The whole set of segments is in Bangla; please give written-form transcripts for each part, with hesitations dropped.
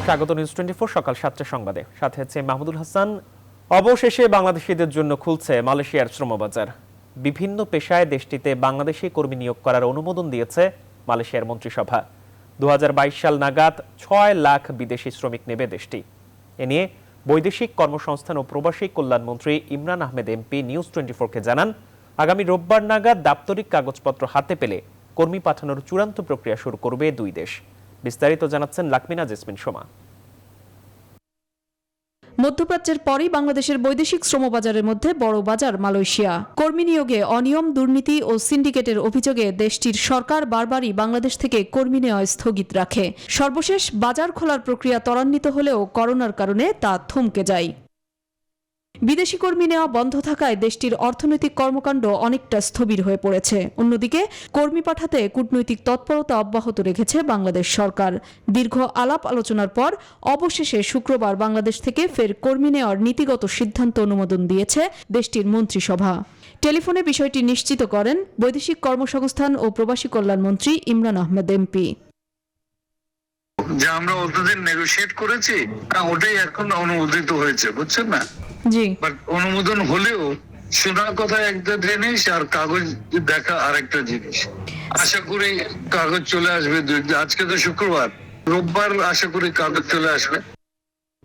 স্বাগত নিউজ 24 সকাল 7টার সংবাদে সাথে আছে মাহমুদুল হাসান। অবশেষে বাংলাদেশিদের জন্য খুলছে মালয়েশিয়ার শ্রমবাজার। বিভিন্ন পেশায় দেশটিতে বাংলাদেশি কর্মী নিয়োগ করার অনুমোদন দিয়েছে মালয়েশিয়ার মন্ত্রিসভা। 2022 সাল নাগাদ 6 লাখ বিদেশি শ্রমিক নেবে দেশটি। এ নিয়ে বৈদেশিক কর্মসংস্থান ও প্রবাসী কল্যাণ মন্ত্রী ইমরান আহমেদ এমপি নিউজ 24-কে জানান, আগামী রোববার নাগাদ দাপ্তরিক কাগজপত্র হাতে পেলে কর্মী পাঠানোর চূড়ান্ত প্রক্রিয়া শুরু করবে দুই দেশ। বিস্তারিত জানাচ্ছেন লাকমিনা জেসমিন সোমা। মধ্যপ্রাচ্যের পরই বাংলাদেশের বৈদেশিক শ্রমবাজারের মধ্যে বড় বাজার মালয়েশিয়া। কর্মী নিয়োগে অনিয়ম, দুর্নীতি ও সিন্ডিকেটের অভিযোগে দেশটির সরকার বারবারই বাংলাদেশ থেকে কর্মী নেওয়া স্থগিত রাখে। সর্বশেষ বাজার খোলার প্রক্রিয়া ত্বরান্বিত হলেও করোনার কারণে তা থমকে যায়। বিদেশি কর্মী নেওয়া বন্ধ থাকায় দেশটির অর্থনৈতিক কর্মকাণ্ড অনেকটা স্থবির হয়ে পড়েছে। অন্যদিকে কর্মী পাঠাতে কূটনৈতিক তৎপরতা অব্যাহত রেখেছে বাংলাদেশ সরকার। দীর্ঘ আলাপ আলোচনার পর অবশেষে শুক্রবার বাংলাদেশ থেকে ফের কর্মী নেওয়ার নীতিগত সিদ্ধান্ত অনুমোদন দিয়েছে দেশটির মন্ত্রিসভা। টেলিফোনে বিষয়টি নিশ্চিত করেন বৈদেশিক কর্মসংস্থান ও প্রবাসী কল্যাণ মন্ত্রী ইমরান আহমেদ এমপি। যে আমরা অতদিন নেগোশিয়েট করেছি ওটাই এখন অনুমোদিত হয়েছে, বুঝছেন না? জি, বাট অনুমোদন হলেও শোনার কথা একটা জিনিস আর কাগজ দেখা আরেকটা জিনিস। আশা করি কাগজ চলে আসবে। আজকে তো শুক্রবার, রোববার আশা করি কাগজ চলে আসবে।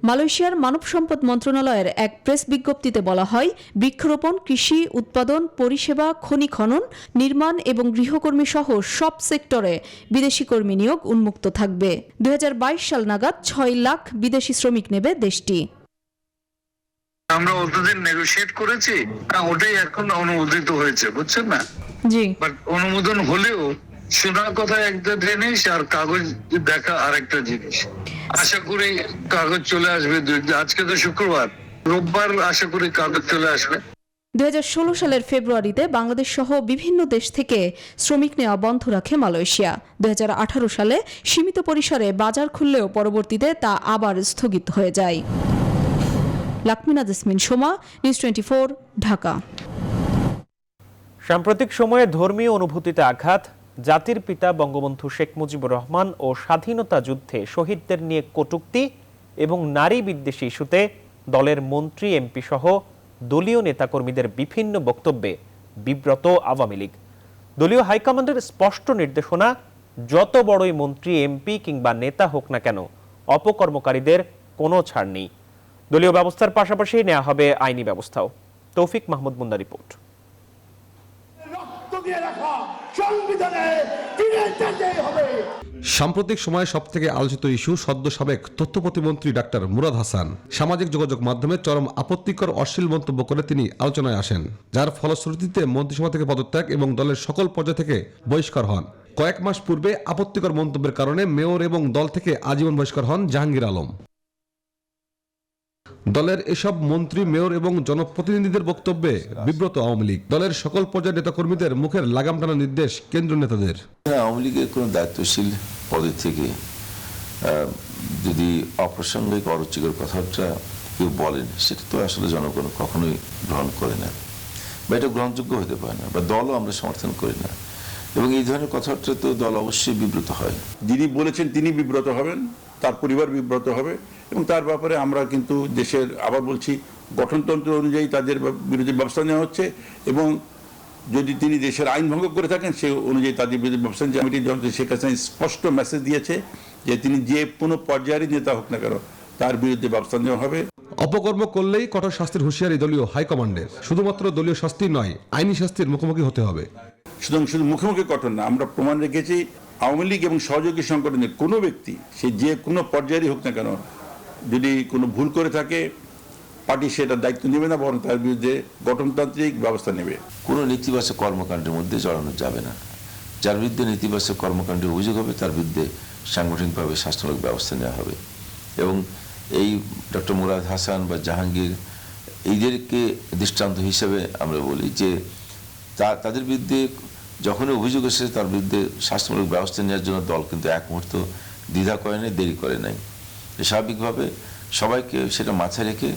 মালয়েশিয়ার মানব সম্পদ মন্ত্রণালয়ের এক প্রেস বিজ্ঞপ্তিতে বলা হয়, বৃক্ষরোপণ, কৃষি, উৎপাদন, পরিষেবা, খনি খনন, নির্মাণ এবং গৃহকর্মী সহ সব সেক্টরে বিদেশি কর্মী নিয়োগ উন্মুক্ত থাকবে। 2022 সাল নাগাদ 6 লাখ বিদেশি শ্রমিক নেবে দেশটি। আমরা অতদিন নেগোশিয়েট করেছি ওটাই এখন অনুমোদিত হয়েছে, বুঝছেন না? জি, বাট অনুমোদন হলেও শোনার কথা একটা জিনিস আর কাগজ দেখা আরেকটা জিনিস। আশা করি কাগজ চলে আসবে। আজকে তো শুক্রবার, রোববার আশা করি কাগজ চলে আসবে। 2016 সালের ফেব্রুয়ারিতে বাংলাদেশ সহ বিভিন্ন দেশ থেকে শ্রমিক নেওয়া বন্ধ রাখে মালয়েশিয়া। 2018 সালে সীমিত পরিসরে বাজার খুললেও পরবর্তীতে তা আবার স্থগিত হয়ে যায়। লাকমিনা জেসমিন সোমা, নিউজ 24, ঢাকা। সাম্প্রতিক সময়ে ধর্মীয় অনুভূতিতে আঘাত, জাতির পিতা বঙ্গবন্ধু শেখ মুজিবুর রহমান ও স্বাধীনতা যুদ্ধে শহীদদের নিয়ে কটূক্তি এবং নারী বিদ্বেষী ইস্যুতে দলের মন্ত্রী, এমপি সহ দলীয় নেতাকর্মীদের বিভিন্ন বক্তব্যে বিব্রত আওয়ামী লীগ। দলীয় হাইকমান্ডের স্পষ্ট নির্দেশনা, যত বড়ই মন্ত্রী, এমপি কিংবা নেতা হোক না কেন, অপকর্মকারীদের কোনো ছাড় নেই। দলীয় ব্যবস্থার পাশাপাশি নেওয়া হবে আইনি ব্যবস্থাও। তৌফিক মাহমুদ মুন্না রিপোর্ট। সাম্প্রতিক সময়ে সবথেকে আলোচিত ইস্যু সদ্য সাবেক তথ্য প্রতিমন্ত্রী ডাক্তার মুরাদ হাসান। সামাজিক যোগাযোগ মাধ্যমে চরম আপত্তিকর অশ্লীল মন্তব্য করে তিনি আলোচনায় আসেন, যার ফলশ্রুতিতে মন্ত্রিসভা থেকে পদত্যাগ এবং দলের সকল পর্যায় থেকে বহিষ্কার হন। কয়েক মাস পূর্বে আপত্তিকর মন্তব্যের কারণে মেয়র এবং দল থেকে আজীবন বহিষ্কার হন জাহাঙ্গীর আলম। দলের এসব মন্ত্রী, মেয়র এবং জনপ্রতিনিধিদের বক্তব্যে বিব্রত আওয়ামী লীগ। দলের সকল পর্যায়ের নেতাকর্মীদের মুখের লাগাম টানার নির্দেশ কেন্দ্রীয় নেতাদের। আওয়ামী লীগের কোনো দায়িত্বশীল পদে থেকে যদি অপ্রাসঙ্গিক অরুচিকর কথাটা কেউ বলেন, সেটা তো আসলে জনগণ কখনোই গ্রহণ করে না, বা এটা গ্রহণযোগ্য হতে পারে না, বা দলও আমরা সমর্থন করি না। এবং এই ধরনের কথাটা তো দল অবশ্যই বিব্রত হয়। যিনি বলেছেন তিনি বিব্রত হবেন, তার পরিবার বিব্রত হবে, এবং তার ব্যাপারে আমরা কিন্তু দেশের, আবার বলছি, গঠনতন্ত্র অনুযায়ী তাদের বিরুদ্ধে ব্যবস্থা নেওয়া হচ্ছে, এবং যদি তিনি দেশের আইন ভঙ্গ করে থাকেন সে অনুযায়ী তাদের বিরুদ্ধে ব্যবস্থা নিচ্ছে। কমিটি শেখ হাসিনা স্পষ্ট মেসেজ দিয়েছে যে তিনি যে কোনো পর্যায়েরই নেতা হোক না কেন তার বিরুদ্ধে ব্যবস্থা নেওয়া হবে। অপকর্ম করলেই কঠোর শাস্তির হুঁশিয়ারি দলীয় হাইকমান্ডের। শুধুমাত্র দলীয় শাস্তি নয়, আইনি শাস্তির মুখোমুখি হতে হবে। সুতরাং শুধু মুখোমুখি কঠোর না, আমরা প্রমাণ রেখেছি আওয়ামী লীগ এবং সহযোগী সংগঠনের কোনো ব্যক্তি, সে যে কোনো পর্যায়েরই হোক না কেন, যদি কোনো ভুল করে থাকে পার্টি সেটা দায়িত্ব নেবে না, বরং তার বিরুদ্ধে গঠনতান্ত্রিক ব্যবস্থা নেবে। কোনো নেতিবাচক কর্মকাণ্ডের মধ্যে জড়ানো যাবে না। যার বিরুদ্ধে নেতিবাচক কর্মকাণ্ডের অভিযোগ হবে তার বিরুদ্ধে সাংগঠনিকভাবে শাসনাত্মক ব্যবস্থা নেওয়া হবে। এবং এই ডক্টর মুরাদ হাসান বা জাহাঙ্গীর, এইদেরকে দৃষ্টান্ত হিসেবে আমরা বলি যে তাদের বিরুদ্ধে যখনই অভিযোগ এসেছে তার বিরুদ্ধে শাসনাত্মক ব্যবস্থা নেওয়ার জন্য দল কিন্তু এক মুহূর্ত দ্বিধা করে নাই, দেরি করে নাই। স্বাভাবিকভাবে সবাইকে সেটা মাথায় রেখে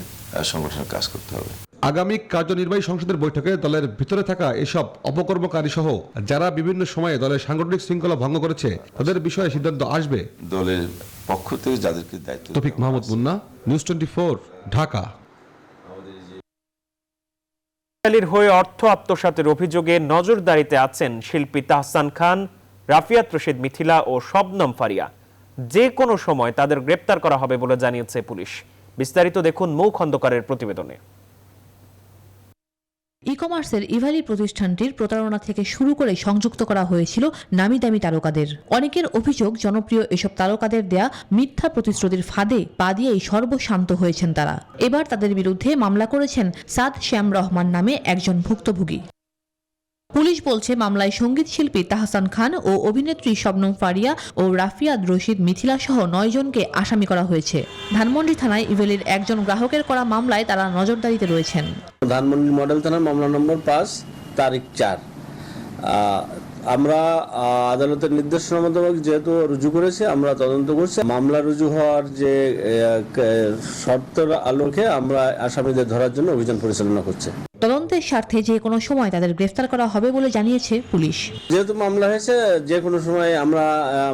সংগঠনের কাজ করতে হবে। আগামী কার্যনির্বাহী সংসদের বৈঠকে দলের ভিতরে থাকা এসব অপকর্মকারী সহ যারা বিভিন্ন সময়ে দলের সাংগঠনিক শৃঙ্খলা ভঙ্গ করেছে তাদের বিষয়ে সিদ্ধান্ত আসবে। দলের পক্ষ থেকে যাদেরকে দায়িত্ব তৌফিক মাহমুদ মুন্না, নিউজ 24, ঢাকা। ইসরায়েলের হয়ে অর্থ আত্মসাতের অভিযোগে নজরদারিতে আছেন শিল্পী তাহসান খান, রাফিয়াত রশিদ মিথিলা ও শবনম ফারিয়া। যে কোনো সময় তাদের গ্রেপ্তার করা হবে বলে জানিয়েছে পুলিশ। বিস্তারিত দেখুন মৌ খন্দকারের প্রতিবেদনে। ই কমার্সের ইভালি প্রতিষ্ঠানটির প্রতারণা থেকে শুরু করে সংযুক্ত করা হয়েছিল নামি দামি তারকাদের। অনেকের অভিযোগ, জনপ্রিয় এসব তারকাদের দেয়া মিথ্যা প্রতিশ্রুতির ফাঁদে পা দিয়েই সর্বশান্ত হয়েছেন তারা। এবার তাদের বিরুদ্ধে মামলা করেছেন সাদ শ্যাম রহমান নামে একজন ভুক্তভোগী। পুলিশ বলছে, মামলায় সঙ্গীত শিল্পী তাহসান খান ও অভিনেত্রী শবনম ফারিয়া ও রাফিয়াত রশিদ মিথিলা সহ 9 জনকে আসামি করা হয়েছে। ধানমন্ডি থানায় ইভেলির একজন গ্রাহকের করা মামলায় তারা নজরদারিতে রয়েছেন। ধানমন্ডি মডেল থানার মামলা নম্বর 5, তারিখ 4। আমরা আদালতের নির্দেশনা মোতাবেক যেহেতু রুজু করেছি, আমরা তদন্ত করছি। মামলা রুজু হওয়ার যে শর্তের আলোকে আমরা আসামিদের ধরার জন্য অভিযান পরিচালনা করছি। তদন্তের স্বার্থে যে কোনো সময় তাদের গ্রেফতার করা হবে বলে জানিয়েছে পুলিশ। যেহেতু মামলা হয়েছে, যে কোনো সময়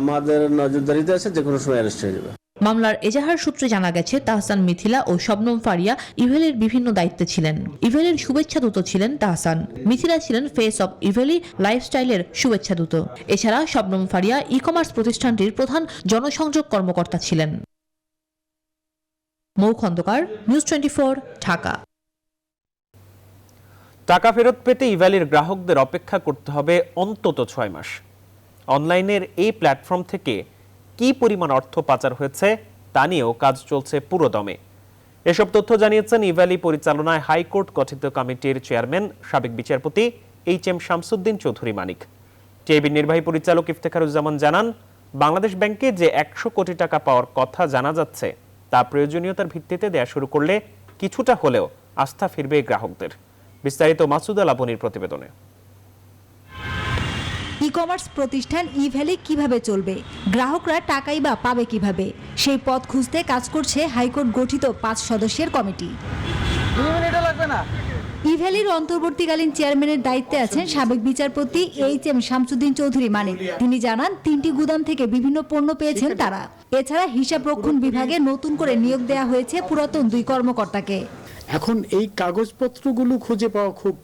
আমাদের নজরদারিতে আছে, যে কোনো সময় অ্যারেস্ট হয়ে যাবে। মামলার এজাহার সূত্রে জানা গেছে, তাহসান মিথিলা ও শবনম ফারিয়া ইভেলের বিভিন্ন দায়িত্বে ছিলেন। ইভেলের শুভেচ্ছা দূত ছিলেন তাহসান, মিথিলা ছিলেন ফেস অব ইভেলি লাইফস্টাইলের শুভেচ্ছা দূত। এছাড়া শবনম ফারিয়া ই কমার্স প্রতিষ্ঠানটির প্রধান জনসংযোগ কর্মকর্তা ছিলেন। মৌ খন্দকার, নিউজ 24, ঢাকা। টাকা ফেরত পেতে ইভ্যালির গ্রাহকদের অপেক্ষা করতে হবে অন্তত 6 মাস। অনলাইনের এই প্ল্যাটফর্ম থেকে কি পরিমাণ অর্থ পাচার হয়েছে তা নিয়েও কাজ চলছে পুরোদমে। এসব তথ্য জানিয়েছেন ইভ্যালি পরিচালনায় হাইকোর্ট গঠিত কমিটির চেয়ারম্যান সাবেক বিচারপতি HM শামসুদ্দিন চৌধুরী মানিক। টিআইবির নির্বাহী পরিচালক ইফতেখারুজ্জামান জানান, বাংলাদেশ ব্যাংকে যে 100 কোটি টাকা পাওয়ার কথা জানা যাচ্ছে তা প্রয়োজনীয়তার ভিত্তিতে দেয়া শুরু করলে কিছুটা হলেও আস্থা ফিরবে গ্রাহকদের। বিস্তারিত মাসুদা লাবনীর প্রতিবেদনে। ই কমার্স প্রতিষ্ঠান ইভ্যালি কিভাবে চলবে, গ্রাহকরা টাকাই বা পাবে কিভাবে, সেই পথ খুঁজতে কাজ করছে হাইকোর্ট গঠিত 5 সদস্যের কমিটি। ইভ্যালির অন্তর্বর্তীকালীন চেয়ারম্যানের দায়িত্বে আছেন সাবেক বিচারপতি HM শামসুদ্দিন চৌধুরী মানিক। তিনি জানান, 3টি গুদাম থেকে বিভিন্ন পণ্য পেয়েছেন তারা। এছাড়া হিসাব রক্ষণ বিভাগে নতুন করে নিয়োগ দেওয়া হয়েছে পুরাতন 2 কর্মকর্তাকে। এখন এই কাগজপত্রগুলো খুঁজে পাওয়া খুব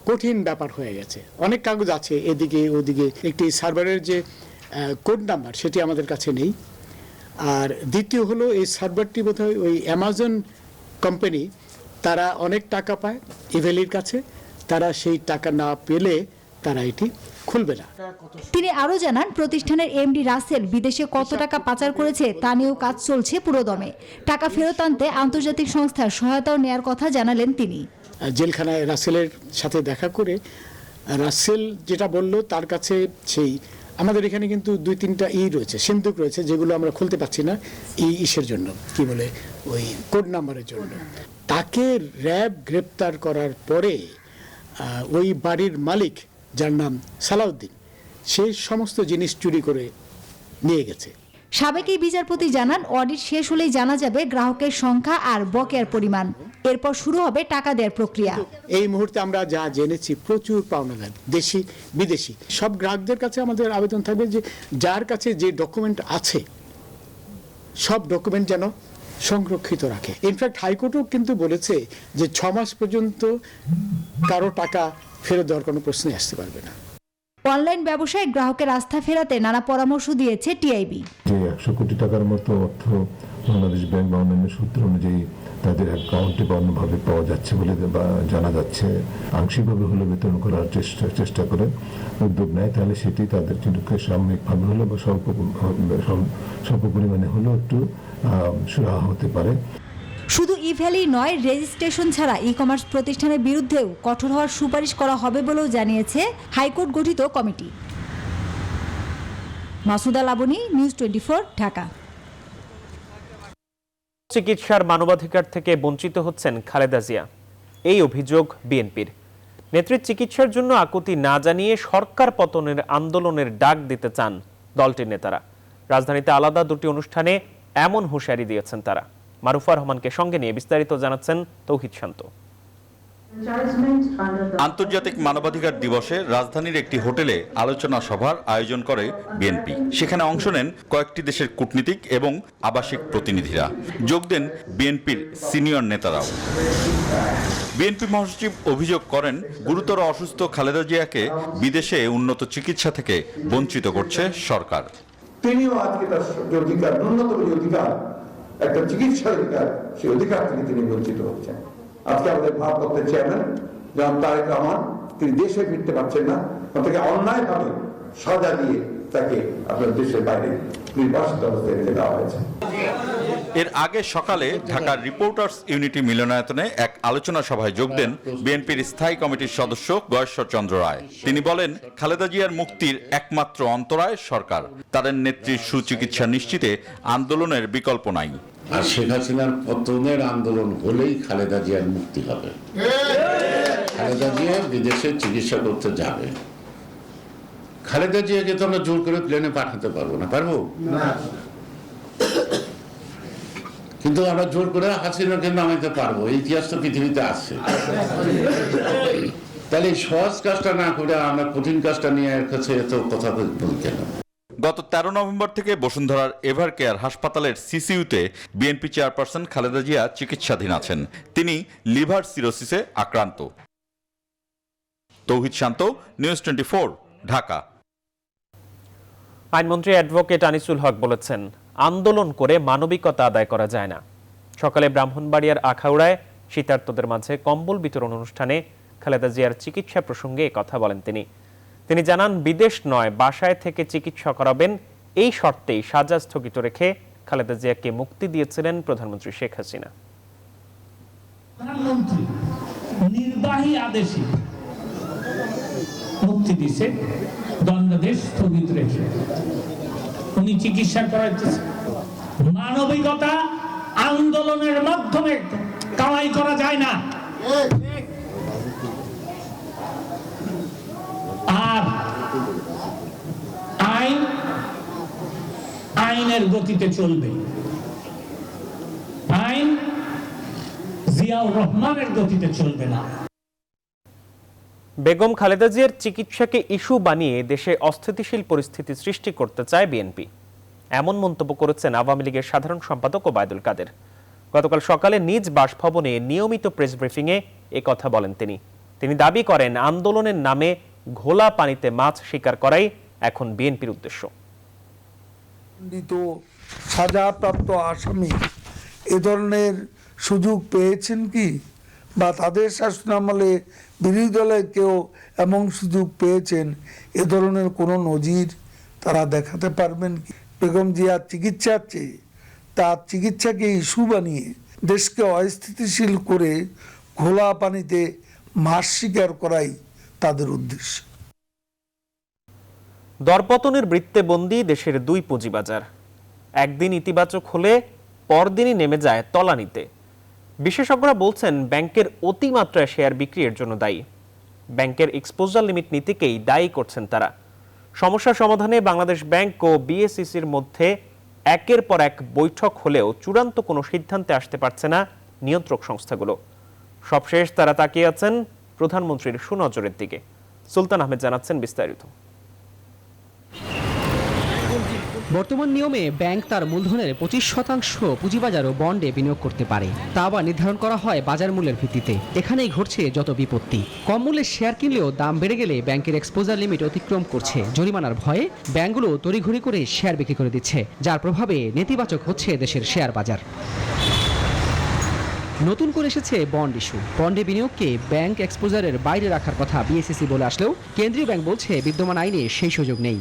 কঠিন ব্যাপার হয়ে গেছে। অনেক কাগজ আছে এদিকে ওদিকে, একটি সার্ভারের যে কোড নাম্বার সেটি আমাদের কাছে নেই। আর দ্বিতীয় হলো, এই সার্ভারটি বোধহয় ওই অ্যামাজন কোম্পানি, তারা অনেক টাকা পায় ইভ্যালির কাছে, তারা সেই টাকা না পেলে তারা এটি খুলবে না। তিনি আরও জানান, প্রতিষ্ঠানের এমডি রাসেল বিদেশে কত টাকা পাচার করেছে তা নিয়েও কাজ চলছে পুরোদমে। টাকা ফেরত আনতে আন্তর্জাতিক সংস্থার সহায়তাও নেয়ার কথা জানালেন তিনি। জেলখানায় রাসেলের সাথে দেখা করে রাসেল যেটা বলল, তার কাছে সেই আমাদের এখানে কিন্তু 2-3টা রয়েছে, সিন্দুক রয়েছে, যেগুলো আমরা খুলতে পারছি না ইসের জন্য, কি বলে ওই কোড নাম্বারের জন্য। তাকে র্যাব গ্রেপ্তার করার পরে ওই বাড়ির মালিক, যার নাম সালাউদ্দিন, সেই সমস্ত জিনিস চুরি করে নিয়ে গেছে। সাবেক এই বিচারপতি জানান, অডিট শেষ হলেই জানা যাবে গ্রাহকের সংখ্যা আর বকেয়ার পরিমাণ। এরপর শুরু হবে টাকা দেওয়ার প্রক্রিয়া। এই মুহূর্তে আমরা যা জেনেছি, প্রচুর পাওনাদার, দেশি বিদেশি, সব গ্রাহকদের কাছে আমাদের আবেদন থাকবে যে যার কাছে যে ডকুমেন্ট আছে, সব ডকুমেন্ট যেন সংরক্ষিত রাখে। ইনফ্যাক্ট হাইকোর্টও কিন্তু বলেছে যে 6 মাস পর্যন্ত কারো টাকা ফেরত দেওয়ার কোনো প্রশ্নই আসতে পারবে না। অনলাইন ব্যবসায় গ্রাহকের আস্থা ফেরাতে নানা পরামর্শ দিয়েছে টিআইবি। যে 100 কোটি টাকার মতো অর্থ বাংলাদেশ ব্যাংক বা অন্যান্য সূত্র অনুযায়ী তাদের অ্যাকাউন্টে বা অন্যভাবে পাওয়া যাচ্ছে বলে জানা যাচ্ছে, আংশিকভাবে হলে বেতন করার চেষ্টা করে উদ্যোগ নেয়, তাহলে সেটি তাদের জন্য সাময়িকভাবে হলো বা স্বল্প পরিমাণে হলেও একটু সুরাহা হতে পারে। শুধু ইভ্যালি নয়, রেজিস্ট্রেশন ছাড়া ই কমার্স প্রতিষ্ঠানের বিরুদ্ধেও কঠোর হওয়ার সুপারিশ করা হবে বলেও জানিয়েছে হাইকোর্ট গঠিত কমিটি। মাসুদা লাবনী, নিউজ 24, ঢাকা। চিকিৎসার মানবাধিকার থেকে বঞ্চিত হচ্ছেন খালেদা জিয়া, এই অভিযোগ বিএনপির। নেত্রীর চিকিৎসার জন্য আকুতি না জানিয়ে সরকার পতনের আন্দোলনের ডাক দিতে চান দলটির নেতারা। রাজধানীতে আলাদা 2টি অনুষ্ঠানে এমন হুঁশিয়ারি দিয়েছেন তারা। মারুফা রহমানকে সঙ্গে নিয়ে বিস্তারিত জানাচ্ছেন তৌহিদ শান্ত। আন্তর্জাতিক মানবাধিকার দিবসে রাজধানীর একটি হোটেলে আলোচনা সভার আয়োজন করে বিএনপি। সেখানে অংশ নেন কয়েকটি দেশের কূটনীতিক এবং আবাসিক প্রতিনিধিরা। যোগ দেন বিএনপির সিনিয়র নেতারাও। বিএনপি মহাসচিব অভিযোগ করেন, গুরুতর অসুস্থ খালেদা জিয়াকে বিদেশে উন্নত চিকিৎসা থেকে বঞ্চিত করছে সরকার। তিনিও আজকে তার যে অধিকার, ন্যূনতম অধিকার, একটা চিকিৎসার অধিকার, সেই অধিকার থেকে তিনি বঞ্চিত হচ্ছেন। আজকে আমাদের ভারপ্রাপ্ত চেয়ারম্যান জনাব তারেক রহমান, তিনি দেশে ফিরতে পারছেন না, তাকে অন্যায়ভাবে সাজা দিয়ে তাকে আপনার দেশের বাইরে নির্বাসিত অবস্থায় রেখে দেওয়া হয়েছে। এর আগে সকালে ঢাকার রিপোর্টার্স ইউনিটি মিলনায়তনে এক আলোচনা সভায় যোগ দেন বিএনপির স্থায়ী কমিটির সদস্য গয়েশ্বর চন্দ্র রায়। তিনি বলেন, খালেদা জিয়ার মুক্তির একমাত্র অন্তরায় সরকার। তাদের নেত্রীর সুচিকিৎসা নিশ্চিতে আন্দোলনের বিকল্প নাই। আর শেখ হাসিনার পতনের আন্দোলন হলেই খালেদা জিয়ার মুক্তি হবে। খালেদা জিয়া বিদেশে চিকিৎসা করতে যাবে। খালেদা জিয়াকে তো আমরা জোর করে প্লেনে পাঠাতে পারবো না, পারবো? কিন্তু আমরা জোর করে হাসিনাকে নামাইতে পারবো। ইতিহাস তো পৃথিবীতে আছে। তাহলে এই সহজ কাজটা না করে আমরা কঠিন কাজটা নিয়ে এর কাছে এত কথা বলি কেন? গত 13 নভেম্বর থেকে বসুন্ধরার এভার কেয়ার হাসপাতালের সিসিইউতে বিএনপি চেয়ারপারসন খালেদা জিয়া চিকিৎসাধীন আছেন। তিনি লিভার সিরোসিসে আক্রান্ত। তৌহিদ শান্ত, নিউজ 24, ঢাকা। আইনমন্ত্রী অ্যাডভোকেট আনিসুল হক বলেছেন, আন্দোলন করে মানবিকতা আদায় করা যায় না। সকালে ব্রাহ্মণবাড়িয়ার আখাউড়ায় শীতার্তদের মাঝে কম্বল বিতরণ অনুষ্ঠানে খালেদা জিয়ার চিকিৎসা প্রসঙ্গে কথা বলেন তিনি জানান, বিদেশ নয়, বাসায় থেকে চিকিৎসা করাবেন, এই শর্তেই সাজা স্থগিত রেখে খালেদা জিয়াকে মুক্তি দিয়েছিলেন প্রধানমন্ত্রী শেখ হাসিনা। প্রধানমন্ত্রী নির্বাহী আদেশে মুক্তি দিছে, দণ্ডাদেশ স্থগিত রেখে উনি চিকিৎসা করাইতেছেন। মানবিকতা আন্দোলনের মাধ্যমে কামাই করা যায় না। আর আইনের গতিতে চলবে। আইন জিয়াউর রহমানের গতিতে চলবে না। বেগম খালেদা জিয়ার চিকিৎসাকে ইস্যু বানিয়ে দেশে অস্থিতিশীল পরিস্থিতি সৃষ্টি করতে চায় বিএনপি, এমন মন্তব্য করেছেন আওয়ামী লীগের সাধারণ সম্পাদক ওবায়দুল কাদের। গতকাল সকালে নিজ বাসভবনে নিয়মিত প্রেস ব্রিফিংয়ে কথা বলেন তিনি দাবি করেন, আন্দোলনের নামে ঘোলা পানিতে মাছ শিকার করাই এখন বিএনপির উদ্দেশ্য। সাজাপ্রাপ্ত আসামি এ ধরনের সুযোগ পেয়েছেন কি, বা তাদের শাসনামলে বিরোধী দলের কেউ এমন সুযোগ পেয়েছেন, এ ধরনের কোনো নজির তারা দেখাতে পারবেন কি? বেগম জিয়ার চিকিৎসার চেয়ে তার চিকিৎসাকে ইস্যু বানিয়ে দেশকে অস্থিতিশীল করে ঘোলা পানিতে মাছ শিকার করাই তাদের উদ্দেশ্য। দরপতনের বৃত্তে বন্দী দেশের দুই পুঁজিবাজার, একদিন ইতিবাচক হলে পরদিনই নেমে যায় তলানিতে। বিশেষজ্ঞরা বলছেন, ব্যাংকের অতিমাত্রায় শেয়ার বিক্রির জন্য দায়ী। ব্যাংকের এক্সপোজার লিমিট নীতিকেই দায়ী করছেন তারা। সমস্যা সমাধানে বাংলাদেশ ব্যাংক ও বিএসইসির মধ্যে একের পর এক বৈঠক হলেও চূড়ান্ত কোনো সিদ্ধান্তে আসতে পারছে না নিয়ন্ত্রক সংস্থাগুলো। সবশেষ তারা তাকিয়ে আছেন প্রধানমন্ত্রীর সুনজরের দিকে। সুলতান আহমেদ জানাচ্ছেন বিস্তারিত। বর্তমান নিয়মে ব্যাংক তার মূলধনের 25% পুঁজিবাজার ও বন্ডে বিনিয়োগ করতে পারে, তা আবার নির্ধারণ করা হয় বাজার মূল্যের ভিত্তিতে। এখানেই ঘটছে যত বিপত্তি। কম মূল্যে শেয়ার কিনলেও দাম বেড়ে গেলে ব্যাংকের এক্সপোজার লিমিট অতিক্রম করছে। জরিমানার ভয়ে ব্যাংকগুলো তড়িঘড়ি করে শেয়ার বিক্রি করে দিচ্ছে, যার প্রভাবে নেতিবাচক হচ্ছে দেশের শেয়ার বাজার। নতুন করে এসেছে বন্ড ইস্যু। বন্ডে বিনিয়োগকে ব্যাংক এক্সপোজারের বাইরে রাখার কথা বিএসইসি বলে আসলেও কেন্দ্রীয় ব্যাংক বলছে বিদ্যমান আইনে সেই সুযোগ নেই।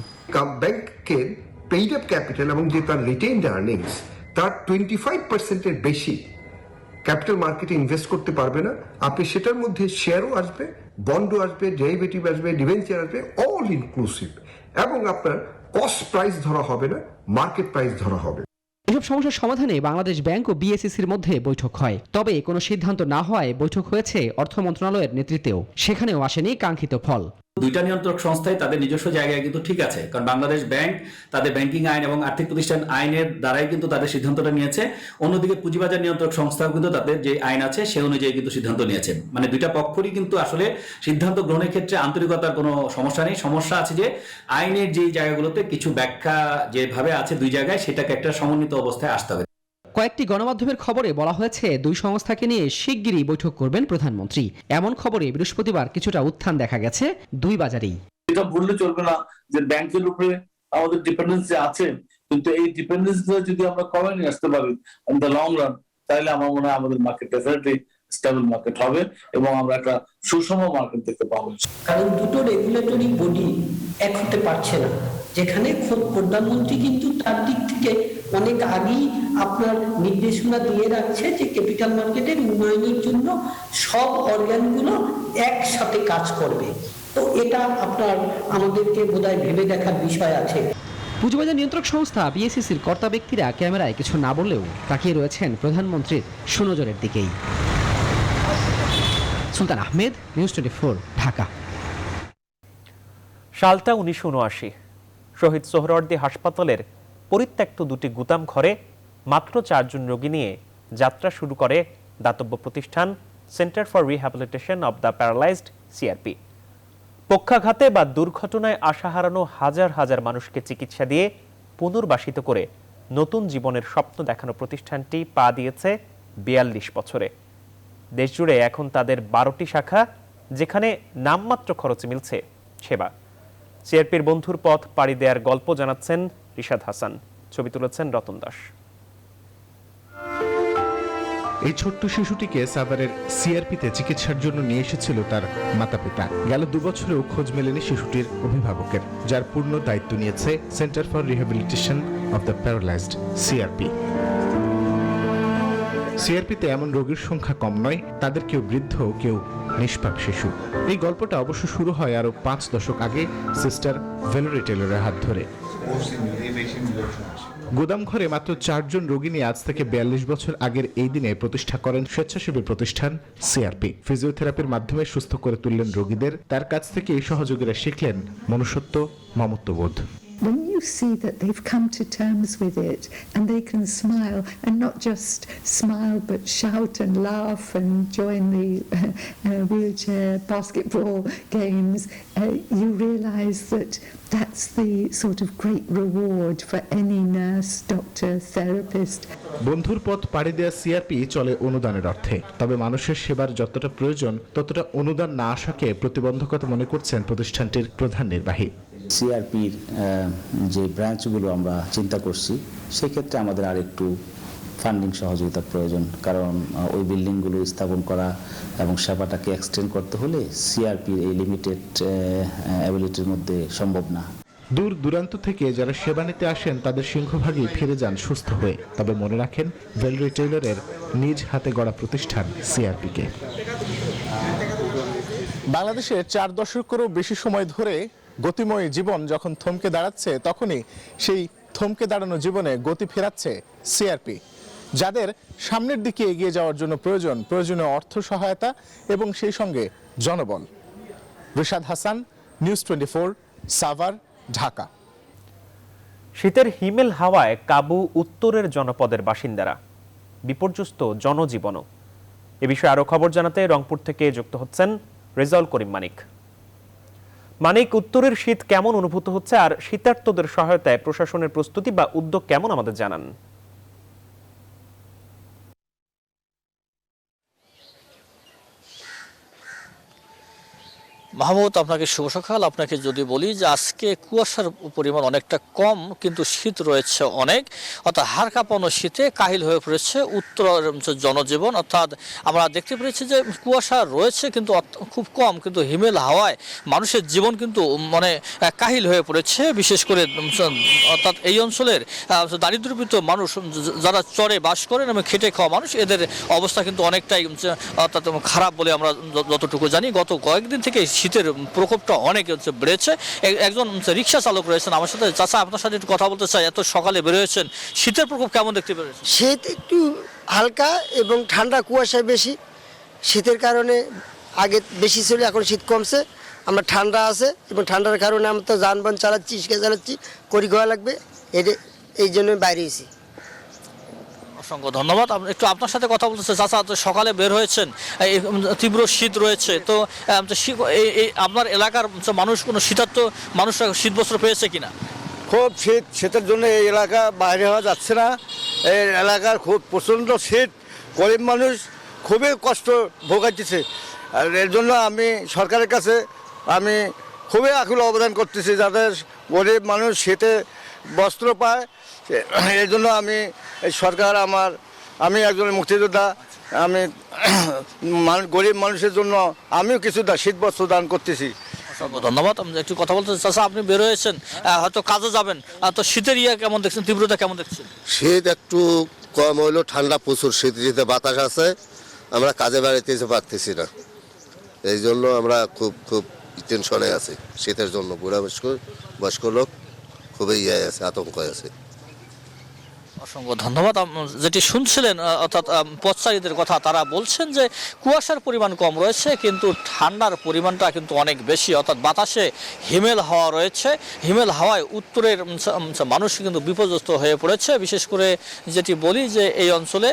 ব্যাংকের পেইড আপ ক্যাপিটাল এবং যে তার রিটেইনড আর্নিংস তার 25%-এর বেশি ক্যাপিটাল মার্কেটে ইনভেস্ট করতে পারবে না। আপনি সেটার মধ্যে শেয়ারও আসবে, বন্ডও আসবে, ডেরিভেটিভ আসবে, ডিবেঞ্চার আসবে, অল ইনক্লুসিভ, এবং আপনার কস্ট প্রাইস ধরা হবে না, মার্কেট প্রাইস ধরা হবে। এসব সমস্যার সমাধানে বাংলাদেশ ব্যাংক ও বিএসইসির মধ্যে বৈঠক হয়, তবে কোনো সিদ্ধান্ত না হওয়ায় বৈঠক হয়েছে অর্থ মন্ত্রণালয়ের নেতৃত্বেও। সেখানেও আসেনি কাঙ্ক্ষিত ফল। দুইটা নিয়ন্ত্রক সংস্থায় তাদের নিজস্ব জায়গায় কিন্তু ঠিক আছে, কারণ বাংলাদেশ ব্যাংক তাদের ব্যাংকিং আইন এবং আর্থিক প্রতিষ্ঠান আইনের দ্বারাই কিন্তু তাদের সিদ্ধান্তটা নিয়েছে। অন্যদিকে পুঁজিবাজার নিয়ন্ত্রক সংস্থাও কিন্তু তাদের যে আইন আছে সে অনুযায়ী কিন্তু সিদ্ধান্ত নিয়েছে। মানে দুইটা পক্ষরই কিন্তু আসলে সিদ্ধান্ত গ্রহণের ক্ষেত্রে আন্তরিকতার কোনো সমস্যা নেই। সমস্যা আছে যে আইনের যে জায়গাগুলোতে কিছু ব্যাখ্যা যেভাবে আছে দুই জায়গায়, সেটাকে একটা সমন্বিত অবস্থায় আসতে হবে। কয়েকটি গণমাধ্যমের খবরে বলা হয়েছে দুই সংস্থাকে নিয়ে শিগগিরই বৈঠক করবেন প্রধানমন্ত্রী। এমন খবরে বৃহস্পতিবার কিছুটা উত্থান দেখা গেছে দুই বাজারেই। এটা ভুললে চলবে না যে ব্যাংকের উপরে আমাদের ডিপেন্ডেন্সি আছে, কিন্তু এই ডিপেন্ডেন্সি যদি আমরা কমে নিয়ে আসতে পারি ইন দ্য লং রান, তাহলে আমার মনে হয় আমাদের মার্কেট ডেফিনেটলি স্টেবল মার্কেট হবে এবং আমরা একটা সুষম মার্কেট দেখতে পাবো। কারণ দুটো রেগুলেটরি বডি এক হতে পারছে না, যেখানে খোদ প্রধানমন্ত্রী কিন্তু তার দিক থেকে অনেক আগেই আপনার নির্দেশনা দিয়ে রাখছে যে ক্যাপিটাল মার্কেটের উন্নয়নের জন্য সব অর্গানগুলো একসাথে কাজ করবে। তো এটা আপনার আমাদেরকে বোধহয় ভেবে দেখার বিষয় আছে। পুঁজিবাজার নিয়ন্ত্রক সংস্থা বিএসইসির কর্তা ব্যক্তিরা ক্যামেরায় কিছু না বললেও তাকিয়ে রয়েছেন প্রধানমন্ত্রীর সুনজরের দিকেই। সুলতান আহমেদ, নিউজ 24, ঢাকা। সালটা 1979। শহীদ সোহরাওয়ার্দী হাসপাতালের পরিত্যক্ত দুটি গুদাম ঘরে মাত্র 4 জন রোগী নিয়ে যাত্রা শুরু করে দাতব্য প্রতিষ্ঠান centre for rehabilitation of the paralysed, CRP. পক্ষাঘাতে বা দুর্ঘটনায় আশা হারানো হাজার হাজার মানুষকে চিকিৎসা দিয়ে পুনর্বাসিত করে নতুন জীবনের স্বপ্ন দেখানো প্রতিষ্ঠানটি পা দিয়েছে 42 বছরে। দেশজুড়ে এখন তাদের 12টি শাখা, যেখানে নামমাত্র খরচে মিলছে সেবা। সিআরপির বন্ধুর পথ পাড়ি দেওয়ার গল্প জানাচ্ছেন রিশাদ হাসান, ছবি তুলেছেন রতন দাস। এই ছোট্ট শিশুটিকে সাভারের সিআরপিতে চিকিৎসার জন্য নিয়ে এসেছিল তার মাতা পিতা। গেল 2 বছরেও খোঁজ মেলেনি শিশুটির অভিভাবকের, যার পূর্ণ দায়িত্ব নিয়েছে centre for rehabilitation of the paralysed, CRP. সিআরপিতে এমন রোগীর সংখ্যা কম নয়, তাদের কেউ বৃদ্ধ, কেউ নিষ্পাপ শিশু। এই গল্পটা অবশ্য শুরু হয় আরো 5 দশক আগে সিস্টার ভ্যালেরি টেলরের হাত ধরে। গোদাম ঘরে মাত্র 4 জন রোগী নিয়ে আজ থেকে 42 বছর আগের এই দিনে প্রতিষ্ঠা করেন স্বেচ্ছাসেবী প্রতিষ্ঠান সিআরপি। ফিজিওথেরাপির মাধ্যমে সুস্থ করে তুললেন রোগীদের। তার কাছ থেকে এই সহযোগীরা শিখলেন মনুষ্যত্ব, মমত্ববোধ। When you see that they've come to terms with it and they can smile, and not just smile but shout and laugh and join the wheelchair basketball games, you realize that that's the sort of great reward for any nurse, doctor, therapist. বন্ধুর পথ পাড়ি দেওয়া সিআরপি চলে অনুদানের অর্থে, তবে মানুষের সেবার যতটা প্রয়োজন ততটা অনুদান না আসাকে প্রতিবন্ধকতা মনে করছেন প্রতিষ্ঠানটির প্রধান নির্বাহী। সিআরপির যে ব্রাঞ্চগুলো আমরা চিন্তা করছি, সেক্ষেত্রে আমাদের আর একটু ফান্ডিং সহযোগিতার প্রয়োজন, কারণ ওই বিল্ডিংগুলো স্থাপন করা এবং সেবাটাকে এক্সটেন্ড করতে হলে সিআরপির এই লিমিটেড অ্যাবিলিটির মধ্যে সম্ভব না। দূর দূরান্ত থেকে যারা সেবা নিতে আসেন তাদের সিংহভাগই ফিরে যান সুস্থ হয়ে, তবে মনে রাখেন ভ্যালেরি টেইলরের নিজ হাতে গড়া প্রতিষ্ঠান সিআরপিকে। বাংলাদেশের 4 দশকেরও বেশি সময় ধরে গতিময় জীবন যখন থমকে দাঁড়াচ্ছে, তখনই সেই থমকে দাঁড়ানো জীবনে গতি ফেরাচ্ছে সিআরপি। যাদের সামনের দিকে এগিয়ে যাওয়ার জন্য প্রয়োজনীয় অর্থ সহায়তা এবং সেই সঙ্গে জনবল। রিশাদ হাসান, নিউজ 24, সাভার, ঢাকা। শীতের হিমেল হাওয়ায় কাবু উত্তরের জনপদের বাসিন্দারা, বিপর্যস্ত জনজীবনও। এ বিষয়ে আরো খবর জানাতে রংপুর থেকে যুক্ত হচ্ছেন রেজাউল করিম মানিক। মানিক, উত্তরের শীত কেমন অনুভূত হচ্ছে, আর শীতার্তদের সহায়তায় প্রশাসনের প্রস্তুতি বা উদ্যোগ কেমন আমাদের জানান। মাহমুদ, আপনাকে শুভ সকাল। আপনাকে যদি বলি যে আজকে কুয়াশার পরিমাণ অনেকটা কম, কিন্তু শীত রয়েছে অনেক, অর্থাৎ হাড় কাঁপানো শীতে কাহিল হয়ে পড়েছে উত্তরের জনজীবন। অর্থাৎ আমরা দেখতে পেরেছি যে কুয়াশা রয়েছে কিন্তু খুব কম, কিন্তু হিমেল হাওয়ায় মানুষের জীবন কিন্তু মানে কাহিল হয়ে পড়েছে। বিশেষ করে অর্থাৎ এই অঞ্চলের দারিদ্র্যপীড়িত মানুষ যারা চরে বাস করেন এবং খেটে খাওয়া মানুষ, এদের অবস্থা কিন্তু অনেকটাই অর্থাৎ খারাপ বলে আমরা যতটুকু জানি। গত কয়েকদিন থেকে শীতের প্রকোপটা অনেক বেড়েছে। একজন রিক্সা চালক রয়েছেন আমার সাথে। চাচা, আপনার সাথে একটু কথা বলতে চাই। এত সকালে বেরোয়েছেন, শীতের প্রকোপ কেমন দেখতে পেরেছেন? শীত একটু হালকা এবং ঠান্ডা, কুয়াশায় বেশি। শীতের কারণে আগে বেশি ছিল, এখন শীত কমছে। আমরা ঠান্ডা আছে এবং ঠান্ডার কারণে আমরা তো যানবাহন চালাচ্ছি, রিক্সা চালাচ্ছি, করি খাওয়া লাগবে, এই জন্য বাইরে এসেছি। অসংখ্য ধন্যবাদ। একটু আপনার সাথে কথা বলতেছে চাচা, তো সকালে বের হয়েছেন, তীব্র শীত রয়েছে, তো আপনার এলাকার মানুষ কোনো শীতার্ত মানুষরা শীত বস্ত্র পেয়েছে কিনা? খুব শীতের জন্য এই এলাকা বাইরে হওয়া যাচ্ছে না। এই এলাকার খুব প্রচণ্ড শীত, গরিব মানুষ খুবই কষ্ট ভোগাচ্ছেছে। আর এর জন্য আমি সরকারের কাছে আমি খুবই আকুল আবেদন করতেছি, যাতে গরিব মানুষ শীতে বস্ত্র পায়। এই জন্য আমি সরকার আমি একজন মুক্তিযোদ্ধা, আমি গরিব মানুষের জন্য আমিও কিছু শীত বস্ত্র দান করতেছি। ধন্যবাদ। একটু কথা বলতে চাচা, আপনি বের হয়েছেন, হয়তো কাজে যাবেন, তো শীতের কেমন দেখছেন, তীব্রতা কেমন দেখছেন? শীত একটু কম হইলো, ঠান্ডা প্রচুর, শীত বাতাস আছে, আমরা কাজে বাড়িতে যেতে পারতেছি না। এই জন্য আমরা খুব টেনশনে আছি শীতের জন্য। বুড়া বয়স্ক লোক খুবই আছে, আতঙ্ক আছে। অসংখ্য ধন্যবাদ। যেটি শুনছিলেন অর্থাৎ পথচারীদের কথা, তারা বলছেন যে কুয়াশার পরিমাণ কম রয়েছে কিন্তু ঠান্ডার পরিমাণটা কিন্তু অনেক বেশি, অর্থাৎ বাতাসে হিমেল হাওয়া রয়েছে। হিমেল হাওয়ায় উত্তরের মানুষ কিন্তু বিপর্যস্ত হয়ে পড়েছে। বিশেষ করে যেটি বলি যে এই অঞ্চলে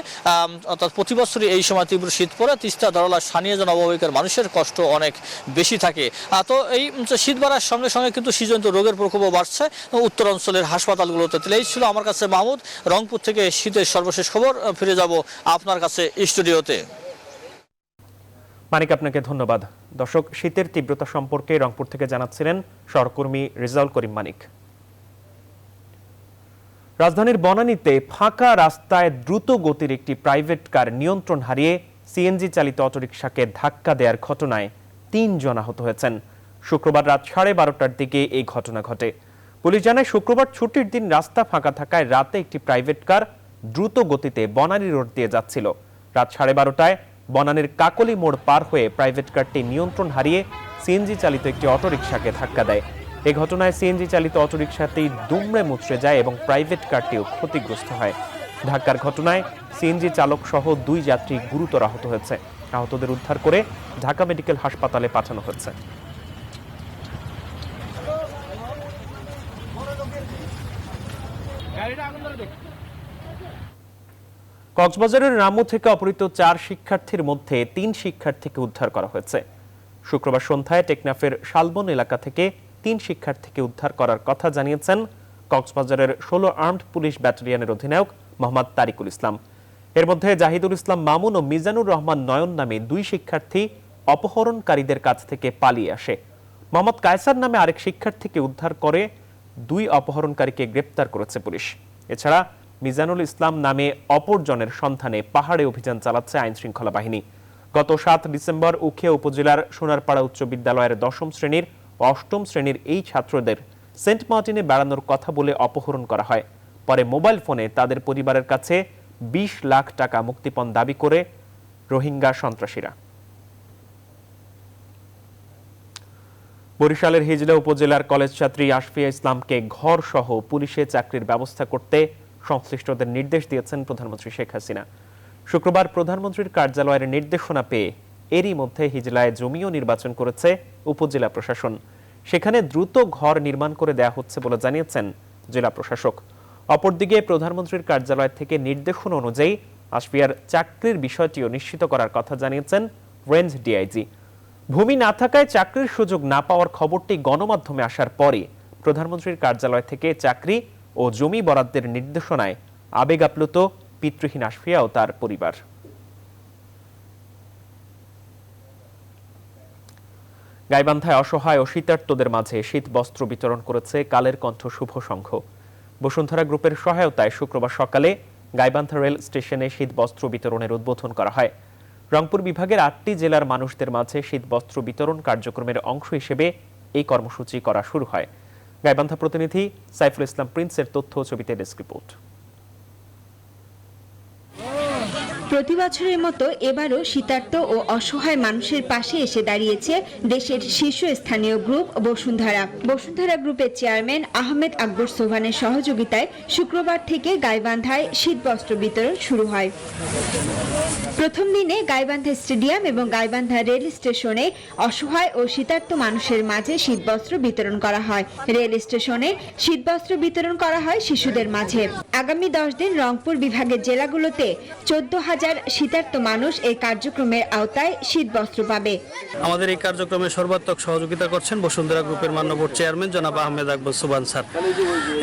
অর্থাৎ প্রতি বছরই এই সময় তীব্র শীত পড়ে, তিস্তা, দরলা, সানিয়া জনবহিকার মানুষের কষ্ট অনেক বেশি থাকে। তো এই শীত বাড়ার সঙ্গে সঙ্গে কিন্তু সৃজনশীল রোগের প্রকোপও বাড়ছে উত্তর অঞ্চলের হাসপাতালগুলোতে। তাহলে এই ছিল আমার কাছে মাহমুদ, রংপুর থেকে শীতের সর্বশেষ খবর। ফিরে যাব আপনার কাছে স্টুডিওতে। মানিক, আপনাকে ধন্যবাদ। দর্শক, শীতের তীব্রতা সম্পর্কে রংপুর থেকে জানাচ্ছিলেন সহকর্মী রেজাউল করিম মানিক। রাজধানীর বনানীতে ফাঁকা রাস্তায় দ্রুত গতির একটি প্রাইভেট কার নিয়ন্ত্রণ হারিয়ে সিএনজি চালিত অটোরিকশাকে ধাক্কা দেওয়ার ঘটনায় ৩ জন আহত হয়েছেন। শুক্রবার রাত 12:30টার দিকে এই ঘটনা ঘটে। পুলিশ জানায়, শুক্রবার ছুটির দিন রাস্তা ফাঁকা থাকায় রাতে একটি প্রাইভেট কার দ্রুত গতিতে বনানী রোড দিয়ে যাচ্ছিল। রাত 12:30টায় বনানীর কাকলি মোড় পার হয়ে প্রাইভেট কারটি নিয়ন্ত্রণ হারিয়ে সিএনজি চালিত একটি অটোরিকশাকে ধাক্কা দেয়। এ ঘটনায় সিএনজি চালিত অটোরিকশাটি দুমড়ে মুচড়ে যায় এবং প্রাইভেট কারটিও ক্ষতিগ্রস্ত হয়। ধাক্কার ঘটনায় সিএনজি চালক সহ 2 যাত্রী গুরুতর আহত হয়েছে। আহতদের উদ্ধার করে ঢাকা মেডিকেল হাসপাতালে পাঠানো হয়েছে। কক্সবাজারের রামু থেকে অপহৃত 4 শিক্ষার্থীর মধ্যে 3 শিক্ষার্থীকে উদ্ধার করা হয়েছে। শুক্রবার সন্ধ্যায় টেকনাফের শালবন এলাকা থেকে 3 শিক্ষার্থীকে উদ্ধার করার কথা জানিয়েছেন কক্সবাজারের 16 আর্মড পুলিশ ব্যাটালিয়নের অধিনায়ক মোহাম্মদ তারিকুল ইসলাম। এর মধ্যে জাহিদুল ইসলাম মামুন ও মিজানুর রহমান নয়ন নামে 2 শিক্ষার্থী অপহরণকারীদের কাছ থেকে পালিয়ে আসে। মোহাম্মদ কায়সার নামে আরেক শিক্ষার্থীকে উদ্ধার করে 2 অপহরণকারীকে গ্রেপ্তার করেছে পুলিশ। এছাড়া মিজানুল ইসলাম নামে অপরজনের সন্ধানে পাহাড়ে অভিযান চালাচ্ছে আইন শৃঙ্খলা বাহিনী। গত 7 ডিসেম্বর উখিয়া উপজেলার সোনারপাড়া উচ্চ বিদ্যালয়ের 10ম শ্রেণীর ও 8ম শ্রেণীর এই ছাত্রদের সেন্ট মার্টিনে বেড়ানোর কথা বলে অপহরণ করা হয়। পরে মোবাইল ফোনে তাদের পরিবারের কাছে 20 লাখ টাকা মুক্তিপণ দাবি করে রোহিঙ্গা সন্ত্রাসীরা। বরিশালের হিজলা উপজেলার কলেজ ছাত্রী আশফিয়া ইসলামকে ঘর সহ পুলিশে চাকরির ব্যবস্থা করতে সংশ্লিষ্টদের নির্দেশ দিয়েছেন প্রধানমন্ত্রী শেখ হাসিনা। শুক্রবার প্রধানমন্ত্রীর কার্যালয়ের নির্দেশনা পেয়ে এরই মধ্যে হিজলায় জমিও নির্বাচন করেছে উপজেলা প্রশাসন। সেখানে দ্রুত ঘর নির্মাণ করে দেয়া হচ্ছে বলে জানিয়েছেন জেলা প্রশাসক। অপরদিকে প্রধানমন্ত্রীর কার্যালয় থেকে নির্দেশনা অনুযায়ী আশফিয়ার চাকরির বিষয়টিও নিশ্চিত করার কথা জানিয়েছেন রেঞ্জ ডিআইজি। ভূমি না থাকায় চাকরির সুযোগ না পাওয়ার খবরটি গণমাধ্যমে আসার পরে প্রধানমন্ত্রীর কার্যালয় থেকে চাকরি ও জমি বরাদ্দের নির্দেশনায় আবেগ আপ্লুত পিতৃহীন আশফিয়া ও তার পরিবার। গাইবান্ধায় অসহায় ও শীতার্তদের মাঝে শীত বস্ত্র বিতরণ করেছে কালের কণ্ঠ শুভ সংঘ। বসুন্ধরা গ্রুপের সহায়তায় শুক্রবার সকালে গাইবান্ধা রেল স্টেশনে শীত বস্ত্র বিতরণের উদ্বোধন করা হয়। রংপুর বিভাগের 8টি জেলার মানুষদের মাঝে শীত বস্ত্র বিতরণ কার্যক্রমের অংশ হিসেবে এই কর্মসূচি করা শুরু হয়। গাইবান্ধা প্রতিনিধি সাইফুল ইসলাম প্রিন্সের তথ্য ছবিতে ডেস্ক রিপোর্ট। প্রতি বছরের মতো এবারও শীতার্ত ও অসহায় মানুষের পাশে এসে দাঁড়িয়েছে দেশের শীর্ষস্থানীয় গ্রুপ বসুন্ধরা। বসুন্ধরা গ্রুপের চেয়ারম্যান আহমেদ আকবর সোভানের সহযোগিতায় শুক্রবার থেকে গাইবান্ধায় শীতবস্ত্র বিতরণ শুরু হয়। প্রথম দিনে গাইবান্ধা স্টেডিয়াম এবং গাইবান্ধা রেল স্টেশনে অসহায় ও শীতার্ত মানুষের মাঝে শীতবস্ত্র বিতরণ করা হয়। রেল স্টেশনে শীতবস্ত্র বিতরণ করা হয় শিশুদের মাঝে। আগামী 10 দিন রংপুর বিভাগের জেলাগুলোতে 14,000 শীতার্ত মানুষ এই কার্যক্রমের আওতায় শীতবস্ত্র পাবে। আমাদের এই কার্যক্রমে সর্বাত্মক সহযোগিতা করছেন বসুন্ধরা গ্রুপের মাননীয় চেয়ারম্যান জনাব আহমেদ আকবর সোবান স্যার।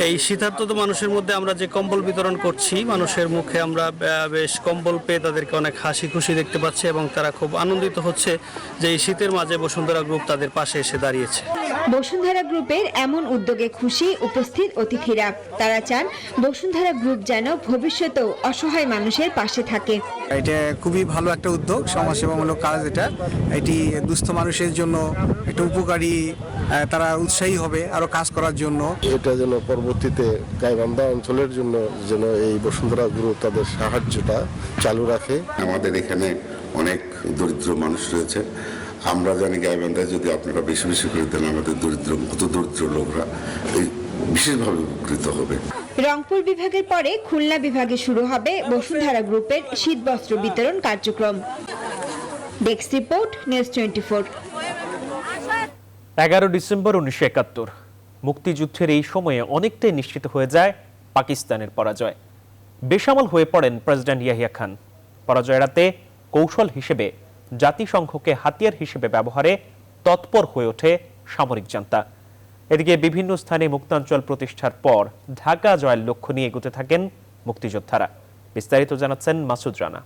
এই শীতার্ত মানুষের মধ্যে আমরা যে কম্বল বিতরণ করছি, মানুষের মুখে আমরা বেশ কম্বল পেয়ে তাদেরকে অনেক হাসি খুশি দেখতে পাচ্ছি এবং তারা খুব আনন্দিত হচ্ছে যে এই শীতের মাঝে বসুন্ধরা গ্রুপ তাদের পাশে এসে দাঁড়িয়েছে। বসুন্ধরা গ্রুপের এমন উদ্যোগে খুশি উপস্থিত অতিথিরা। তারা চান বসুন্ধরা গ্রুপ যেন ভবিষ্যতেও অসহায় মানুষের পাশে থাকে। এটা খুবই ভালো একটা উদ্যোগ, সমাজসেবামূলক কাজ। এটি দুস্থ মানুষের জন্য একটা উপকারী, তারা উৎসাহী হবে আরো কাজ করার জন্য। এটা যেন পরবর্তীতে গাইবান্ধা অঞ্চলের জন্য যেন এই বসুন্ধরা গ্রুপ তাদের সাহায্যটা চালু রাখে। আমাদের এখানে অনেক দরিদ্র মানুষ রয়েছে। আমরা জানি গাইবান্ধায় যদি আপনারা বেশি বেশি করে দেন, আমাদের কত দরিদ্র লোকরা বিশেষভাবে উপকৃত হবে। রংপুর বিভাগের পরে খুলনা বিভাগে শুরু হবে বসুন্ধরা গ্রুপের শীতবস্ত্র বিতরণ কার্যক্রম। Desk report, news 24। 11 ডিসেম্বর 1971 মুক্তিযুদ্ধের এই সময়ে অনেকটাই নিশ্চিত হয়ে যায় পাকিস্তানের পরাজয়। বেসামাল হয়ে পড়েন প্রেসিডেন্ট ইয়াহিয়া খান। পরাজয় এড়াতে কৌশল হিসেবে জাতিসংঘকে হাতিয়ার হিসেবে ব্যবহারে তৎপর হয়ে ওঠে সামরিক জান্তা। এদিকে বিভিন্ন স্থানে মুক্তাঞ্চল প্রতিষ্ঠার পর ঢাকা জয়ের লক্ষ্য নিয়ে এগোতে থাকেন মুক্তিযোদ্ধারা। বিস্তারিত জানাচ্ছেন মাসুদ রানা।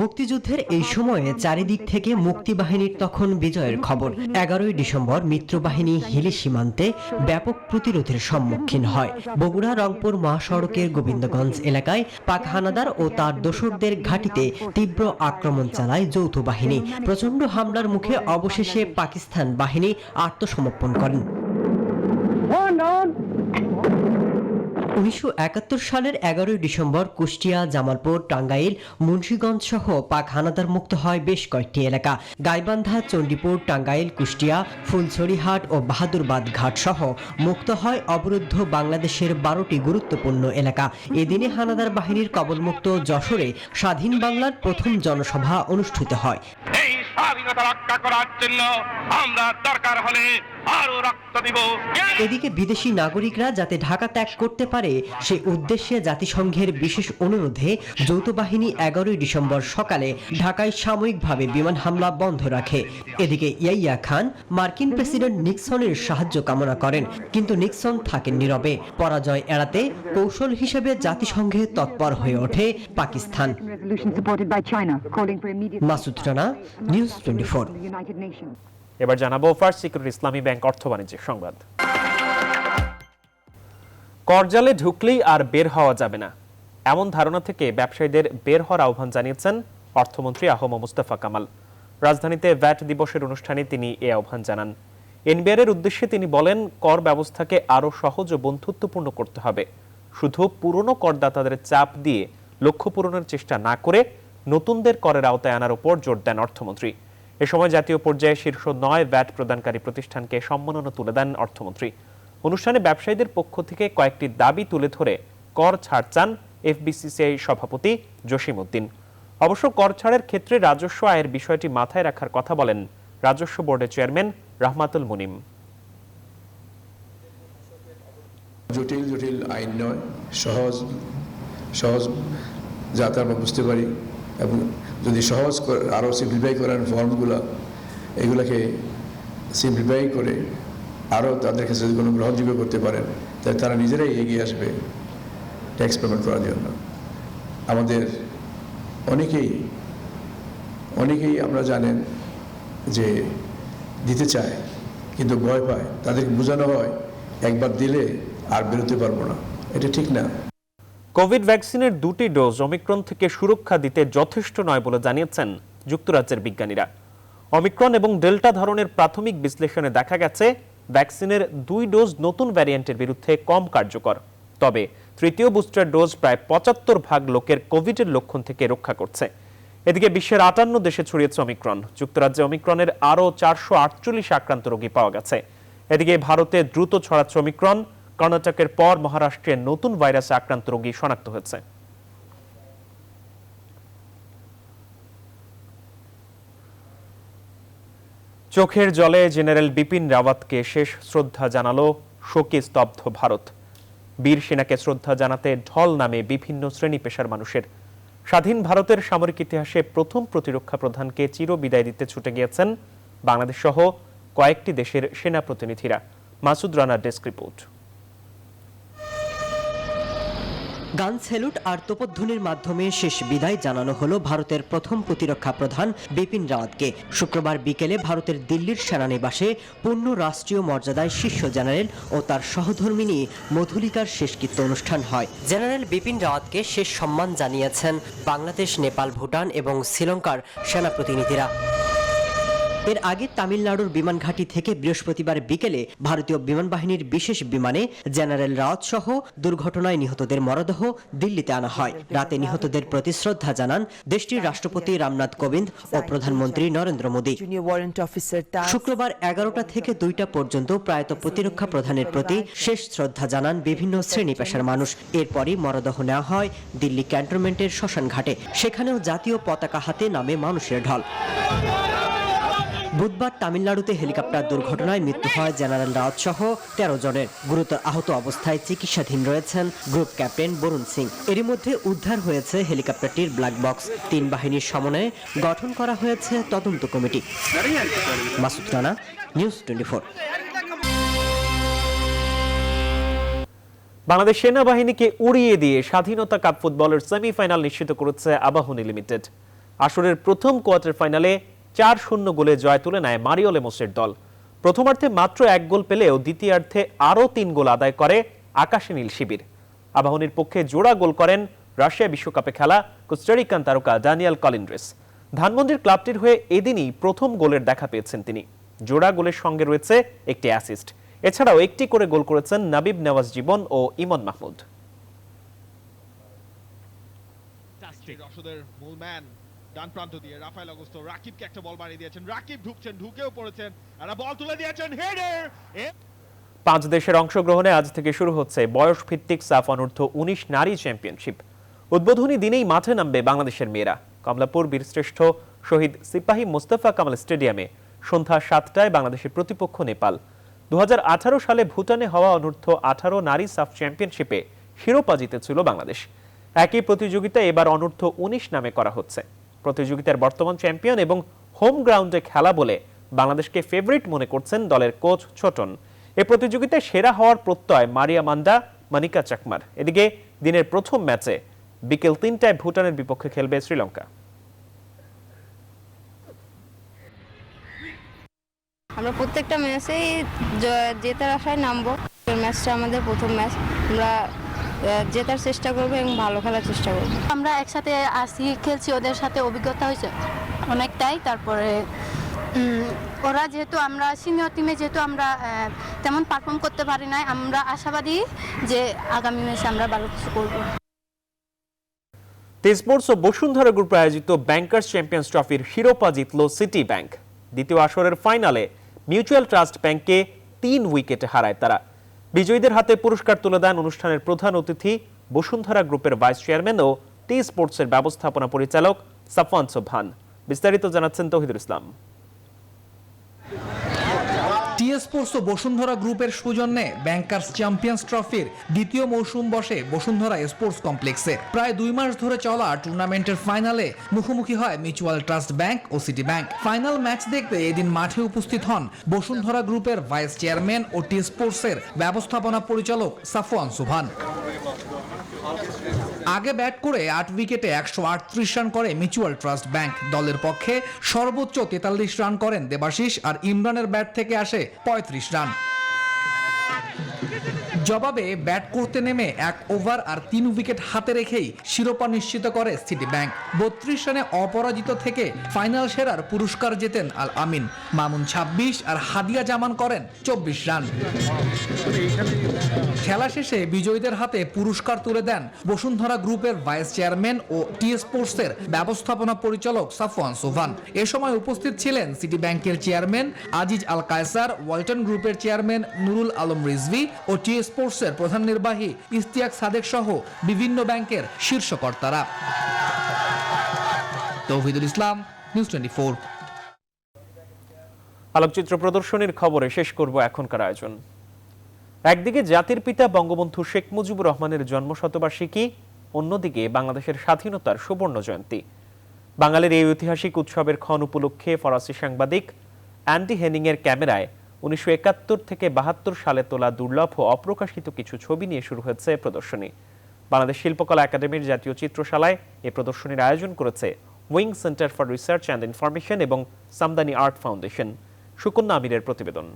মুক্তিযুদ্ধের এই সময়ে চারিদিক থেকে মুক্তিবাহিনীর তখন বিজয়ের খবর। 11 ডিসেম্বর মিত্রবাহিনী হিলি সীমান্তে ব্যাপক প্রতিরোধের সম্মুখীন হয়। বগুড়া রংপুর মহাসড়কের গোবিন্দগঞ্জ এলাকায় পাক হানাদার ও তার দোসরদের ঘাঁটিতে তীব্র আক্রমণ চালায় যৌথ বাহিনী। প্রচণ্ড হামলার মুখে অবশেষে পাকিস্তান বাহিনী আত্মসমর্পণ করেন। 1971 সালের 11 ডিসেম্বর কুষ্টিয়া, জামালপুর, টাঙ্গাইল, মুন্সিগঞ্জ সহ পাক হানাদার মুক্ত হয় বেশ কয়েকটি এলাকা। গাইবান্ধা, চণ্ডীপুর, টাঙ্গাইল, কুষ্টিয়া, ফুলছড়িহাট ও বাহাদুরবাদ ঘাট সহ মুক্ত হয় অবরুদ্ধ বাংলাদেশের 12টি গুরুত্বপূর্ণ এলাকা। এদিনে হানাদার বাহিনীর কবলমুক্ত যশোরে স্বাধীন বাংলার প্রথম জনসভা অনুষ্ঠিত হয়। এই স্বাধীনতা রক্ষা করার জন্য আমরা দরকার হলে আরো রক্ত দিব। এদিকে বিদেশি নাগরিকরা যাতে ঢাকা ত্যাগ করতে পারে সে উদ্দেশ্যে জাতিসংঘের বিশেষ অনুরোধে যৌথ বাহিনী 11 ডিসেম্বর সকালে ঢাকায় সাময়িকভাবে বিমান হামলা বন্ধ রাখে। এদিকে ইয়াহিয়া খান মার্কিন প্রেসিডেন্ট নিক্সনের সাহায্য কামনা করেন, কিন্তু নিক্সন থাকেন নীরবে। পরাজয় এড়াতে কৌশল হিসেবে জাতিসংঘে তৎপর হয়ে ওঠে পাকিস্তান। মাসুদ রানা, নিউজ 24। এবার জানাবো ফার্স্ট সিকিউরিটি ইসলামী ব্যাংক অর্থ বাণিজ্যের সংবাদ। করজালে ঢুকলেই আর বের হওয়া যাবে না, এমন ধারণা থেকে ব্যবসায়ীদের বের হওয়ার আহ্বান জানিয়েছেন অর্থমন্ত্রী আহম মুস্তাফা কামাল। রাজধানীতে ভ্যাট দিবসের অনুষ্ঠানে তিনি এই আহ্বান জানান। এনবিআর এর উদ্দেশ্যে তিনি বলেন, কর ব্যবস্থাকে আরো সহজ ও বন্ধুত্বপূর্ণ করতে হবে। শুধু পুরনো করদাতাদের চাপ দিয়ে লক্ষ্য পূরণের চেষ্টা না করে নতুনদের করের আওতায় আনার উপর জোর দেন অর্থমন্ত্রী। এ সময় জাতীয় পর্যায়ে শীর্ষ 9 ভ্যাট প্রদানকারী প্রতিষ্ঠানকে সম্মাননা তুলে দেন অর্থমন্ত্রী। অনুষ্ঠানে ব্যবসায়ীদের পক্ষ থেকে কয়েকটি দাবি তুলে ধরে কর ছাড় চান এফবিসিসিআই সভাপতি জসিম উদ্দিন। অবশ্য কর ছাড়ের ক্ষেত্রে রাজস্ব আয়ের বিষয়টি মাথায় রাখার কথা বলেন রাজস্ব বোর্ডের চেয়ারম্যান রহমাতুল মুনিম। জটিল জটিল আইন নয়, সহজ যাতে আমরা বুঝতে পারি, এবং যদি সহজ আরও সিম্পলিফাই করেন ফর্মগুলো, এগুলোকে সিম্পলিফাই করে আরও তাদের কাছে যদি কোনো গ্রহণযোগ্য করতে পারেন, তাহলে তারা নিজেরাই এগিয়ে আসবে ট্যাক্স পেমেন্ট করার জন্য। আমাদের অনেকেই আমরা জানেন যে দিতে চায় কিন্তু ভয় পায়, তাদেরকে বোঝানো হয় একবার দিলে আর বেরোতে পারবো না, এটা ঠিক না। কোভিড ভ্যাকসিনের 2টি ডোজ অমিক্রন থেকে সুরক্ষা দিতে যথেষ্ট নয় বলে জানিয়েছেন যুক্তরাজ্যের বিজ্ঞানীরা। অমিক্রন এবং ডেল্টা ধরনের প্রাথমিক বিশ্লেষণে দেখা গেছে ভ্যাকসিনের 2 ডোজ নতুন ভ্যারিয়েন্টের বিরুদ্ধে কম কার্যকর। তবে তৃতীয় বুস্টার ডোজ প্রায় ৭৫% লোকের কোভিডের লক্ষণ থেকে রক্ষা করছে। এদিকে বিশ্বের ৫৮ দেশে ছড়িয়েছে অমিক্রন। যুক্তরাজ্যে অমিক্রনের আরও ৪৪৮ আক্রান্ত রোগী পাওয়া গেছে। এদিকে ভারতে দ্রুত ছড়াচ্ছে অমিক্রন। কর্ণাটকের পর মহারাষ্ট্রে নতুন ভাইরাসে আক্রান্ত রোগী শনাক্ত হয়েছে। চোখের জলে জেনারেল বিপিন রাওয়াতকে শেষ শ্রদ্ধা জানালো শোকে স্তব্ধ ভারত। বীর সেনাকে শ্রদ্ধা জানাতে ঢল নামে বিভিন্ন শ্রেণী পেশার মানুষের। স্বাধীন ভারতের সামরিক ইতিহাসে প্রথম প্রতিরক্ষা প্রধানকে চির বিদায় দিতে ছুটে গিয়েছেন বাংলাদেশ সহ কয়েকটি দেশের সেনা প্রতিনিধিরা। মাসুদ রানার ডেস্ক রিপোর্ট। গান স্যালুট আর তোপধ্বনির মাধ্যমে শেষ বিদায় জানানো হলো ভারতের প্রথম প্রতিরক্ষা প্রধান বিপিন রাওয়াতকে। শুক্রবার বিকেলে ভারতের দিল্লির সেনানিবাসে পূর্ণ রাষ্ট্রীয় মর্যাদায় শীর্ষ জেনারেল ও তার সহধর্মিনী মধুলিকার শেষকৃত্য অনুষ্ঠান হয়। জেনারেল বিপিন রাওয়াতকে শেষ সম্মান জানিয়েছেন বাংলাদেশ, নেপাল, ভুটান এবং শ্রীলঙ্কার সেনা প্রতিনিধিরা। এর আগে তামিলনাড়ুর বিমান ঘাঁটি থেকে বৃহস্পতিবার বিকেলে ভারতীয় বিমান বাহিনীর বিশেষ বিমানে জেনারেল রাওয়াত সহ দুর্ঘটনায় নিহতদের মরদেহ দিল্লিতে আনা হয়। রাতে নিহতদের প্রতি শ্রদ্ধা জানান দেশটির রাষ্ট্রপতি রামনাথ কোবিন্দ ও প্রধানমন্ত্রী নরেন্দ্র মোদী। শুক্রবার ১১টা থেকে ২টা পর্যন্ত প্রয়াত প্রতিরক্ষা প্রধানের প্রতি শেষ শ্রদ্ধা জানান বিভিন্ন শ্রেণী পেশার মানুষ। এরপরই মরদেহ নেওয়া হয় দিল্লি ক্যান্টনমেন্টের শ্মশান ঘাটে। সেখানেও জাতীয় পতাকা হাতে নামে মানুষের ঢল। বুধবার তামিলনাড়ুতে হেলিকপ্টার দুর্ঘটনায় মৃত্যু হয় জেনারেল রাওয়াত সহ ১৩ জনের। গুরুতর আহত অবস্থায় চিকিৎসাধীন রয়েছেন গ্রুপ ক্যাপ্টেন বরুণ সিং। এরই মধ্যে উদ্ধার হয়েছে হেলিকপ্টারটির ব্ল্যাক বক্স। ৩ বাহিনীর সমন্বয়ে গঠন করা হয়েছে তদন্ত কমিটি। মাসুদ রানা, নিউজ 24। বাংলাদেশ সেনাবাহিনীকে উড়িয়ে দিয়ে স্বাধীনতা কাপ ফুটবলের সেমিফাইনাল নিশ্চিত করেছে আবাহনী লিমিটেড। আসরের প্রথম কোয়ার্টার ফাইনালে ৪-০ গোলে জয় তুলে নেয় মারিও লেমোসের দল। প্রথমার্ধে মাত্র ১ গোল পেলেও দ্বিতীয়ার্ধে আরও ৩ গোল আদায় করে আকাশে নীল শিবির। আবাহনীর পক্ষে জোড়া গোল করেন রাশিয়া বিশ্বকাপে খেলা কোস্টারিকান তারকা ড্যানিয়েল কলিন্ড্রেস। ধানমন্ডির ক্লাবটির হয়ে এদিনই প্রথম গোলের দেখা পেয়েছেন তিনি। জোড়া গোলের সঙ্গে রয়েছে একটি অ্যাসিস্ট। এছাড়াও একটি করে গোল করেছেন নাবিব নেওয়াজ জীবন ও ইমন মাহমুদ। ডান প্রান্ত দিয়ে রাফায়েল অগস্তো রাকিবকে একটা বল বাড়িয়ে দিয়েছেন। রাকিব ঢুকছেন, ঢুকেও পড়েছেন, আর বল তুলে দিয়েছেন, হেডার। ৫ দেশের অংশগ্রহণে আজ থেকে শুরু হচ্ছে বয়স ভিত্তিক সাফ অনূর্ধ্ব ১৯ নারী চ্যাম্পিয়নশিপ। উদ্বোধনী দিনেই মাঠে নামবে বাংলাদেশের মেয়েরা। কমলাপুর বীরশ্রেষ্ঠ শহীদ সিপাহী মোস্তফা কামাল স্টেডিয়ামে সন্ধ্যা ৭টায় বাংলাদেশের প্রতিপক্ষ নেপাল। ২০১৮ সালে ভুটানে হওয়া অনূর্ধ্ব ১৮ নারী সাফ চ্যাম্পিয়নশিপে শিরোপা জিতেছিল বাংলাদেশ। একই প্রতিযোগিতা এবার অনূর্ধ্ব ১৯ নামে করা হচ্ছে। প্রতিযোগিতার বর্তমান চ্যাম্পিয়ন এবং হোম গ্রাউন্ডে খেলা বলে বাংলাদেশকে ফেভারিট মনে করছেন দলের কোচ ছোটন। এ প্রতিযোগিতায় সেরা হওয়ার প্রত্যয় মারিয়া মান্ডা, মানিকা চাকমার। এদিকে দিনের প্রথম ম্যাচে বিকেল ৩টায় ভুটানের বিপক্ষে খেলবে শ্রীলঙ্কা। আমরা প্রত্যেকটা ম্যাচেই জেতার আশায় নামবো। ম্যাচটা আমাদের প্রথম ম্যাচ, আমরা জেতার চেষ্টা করবো এবং ভালো খেলার চেষ্টা করবো। আমরা একসাথে আসি, খেলছি, ওদের সাথে অভিজ্ঞতা হয়েছে অনেকটাই। তারপরে ওরা যেহেতু আমরা সিনিয়র টিমে যেহেতু আমরা তেমন পারফর্ম করতে পারি নাই, আমরা আশাবাদী যে আগামী ম্যাচে আমরা ভালো কিছু করবো। স্পোর্টস ও বসুন্ধরা গ্রুপ আয়োজিত ব্যাংকার্স চ্যাম্পিয়ন্স ট্রফির শিরোপা জিতল সিটি ব্যাংক। দ্বিতীয় আসরের ফাইনালে মিউচুয়াল ট্রাস্ট ব্যাংককে ৩ উইকেটে হারায় তারা। বিজয়ীদের হাতে পুরস্কার তুলে দেন অনুষ্ঠানের প্রধান অতিথি বসুন্ধরা গ্রুপের ভাইস চেয়ারম্যান ও টি স্পোর্টসের ব্যবস্থাপনা পরিচালক সাফওয়ান সোবহান। বিস্তারিত জানাচ্ছেন তৌহিদুল ইসলাম। টি স্পোর্টস ও বসুন্ধরা গ্রুপের সৌজন্যে ব্যাংকার্স চ্যাম্পিয়ন্স ট্রফির দ্বিতীয় মৌসুম বসে বসুন্ধরা স্পোর্টস কমপ্লেক্সে। প্রায় ২ মাস ধরে চলা টুর্নামেন্টের ফাইনালে মুখোমুখি হয় মিউচুয়াল ট্রাস্ট ব্যাংক ও সিটি ব্যাংক। ফাইনাল ম্যাচ দেখতে এদিন মাঠে উপস্থিত হন বসুন্ধরা গ্রুপের ভাইস চেয়ারম্যান ও টি স্পোর্টসের ব্যবস্থাপনা পরিচালক সাফওয়ান সোবহান। আগে ব্যাট করে ৮ উইকেটে ১৩৮ রান করে মিউচুয়াল ট্রাস্ট ব্যাংক। দলের পক্ষে সর্বোচ্চ ৪৩ রান করেন দেবাশিস, আর ইমরানের ব্যাট থেকে আসে ৩৫ রান। জবাবে ব্যাট করতে নেমে 1 ওভার আর 3 উইকেট হাতে রেখেই শিরোপা নিশ্চিত করে সিটি ব্যাংক। 32 রানে অপরাজিত থেকে ফাইনাল সেরার পুরস্কার জেতেন আল আমিন। মামুন 26 আর হাদিয়া জামান করেন 24 রান। খেলা শেষে বিজয়ীদের হাতে পুরস্কার তুলে দেন বসুন্ধরা গ্রুপের ভাইস চেয়ারম্যান ও টি স্পোর্টসের ব্যবস্থাপনা পরিচালক সাফওয়ান সোভান। এ সময় উপস্থিত ছিলেন সিটি ব্যাংকের চেয়ারম্যান আজিজ আল কায়সার, ওয়ালটন গ্রুপের চেয়ারম্যান নুরুল আলম রিজভী ও টি স্পোর্টসের প্রধান নির্বাহী ইশতিয়াক সাদেক সহ বিভিন্ন ব্যাংকের শীর্ষ কর্তারা। তৌহিদুল ইসলাম, নিউজ 24। আলোকচিত্র প্রদর্শনীর খবরে শেষ করব এখনকার আয়োজন। একদিকে জাতির পিতা বঙ্গবন্ধু শেখ মুজিবুর রহমানের জন্মশতবার্ষিকী, অন্যদিকে বাংলাদেশের স্বাধীনতার সুবর্ণ জয়ন্তী। বাঙালির এই ঐতিহাসিক উৎসবের ক্ষণ উপলক্ষে ফরাসি সাংবাদিক অ্যান্ডি হেনিং এর ক্যামেরায় 1971 থেকে 72 সালে তোলা দুর্লভ ও অপ্রকাশিত কিছু ছবি নিয়ে শুরু হয়েছে প্রদর্শনী। বাংলাদেশ শিল্পকলা একাডেমির জাতীয় চিত্রশালায় এই প্রদর্শনীর আয়োজন করেছে wing centre for research and information এবং সামদানি আর্ট ফাউন্ডেশন। সুকন্যা আমিরের প্রতিবেদন।